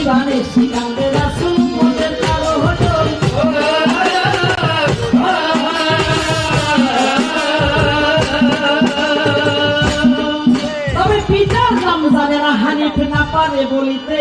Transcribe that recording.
জানে শিকাঙ্গে রাসূল মনের কালো হলো তবে পিতার নাম জানে না হানিফ না পারে বলিতে